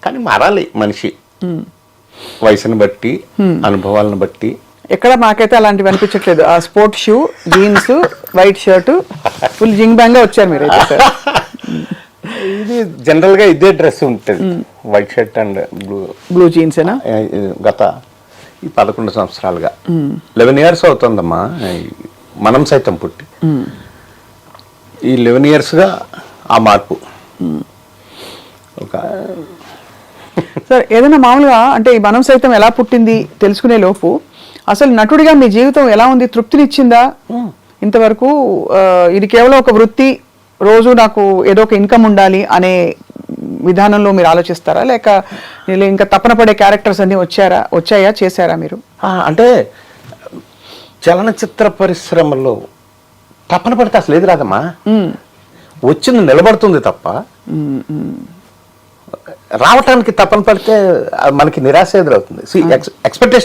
కానీ మారాలి మనిషి, వయసుని బట్టి, అనుభవాలను బట్టి. ఎక్కడ మాకైతే అలాంటివి అనిపించట్లేదు. ఆ sport shoe, jeans, white shirt, full జింగ్ బ్యాంగ్ గా వచ్చారు మీరు అయితే సార్. ఇది జనరల్ గా ఇదే డ్రెస్ ఉంటుంది, white shirt and blue jeans ఏనా? గత ఈ 11 సంవత్సరాలుగా 11 years అవుతుందమ్మా మనం సైతం పుట్టి. ఈ 11 years గా ఆ మార్పు. ఒక సార్ ఏదైనా మామూలుగా అంటే ఈ మనం సైతం ఎలా పుట్టింది తెలుసుకునే లోపు అసలు నటుడిగా మీ జీవితం ఎలా ఉంది? తృప్తినిచ్చిందా ఇంతవరకు? ఇది కేవలం ఒక వృత్తి, రోజు నాకు ఏదో ఒక ఇన్కమ్ ఉండాలి అనే విధానంలో మీరు ఆలోచిస్తారా, లేక ఇంకా తపన పడే క్యారెక్టర్స్ అన్ని వచ్చాయా, చేశారా మీరు? అంటే చలనచిత్ర పరిశ్రమలో తపన పడితే అసలు ఏది రాదమ్మా, వచ్చింది నిలబడుతుంది తప్ప రావటానికి తపన పడితే మనకి నిరాశ ఎదురవుతుంది. ఎక్స్పెక్టేషన్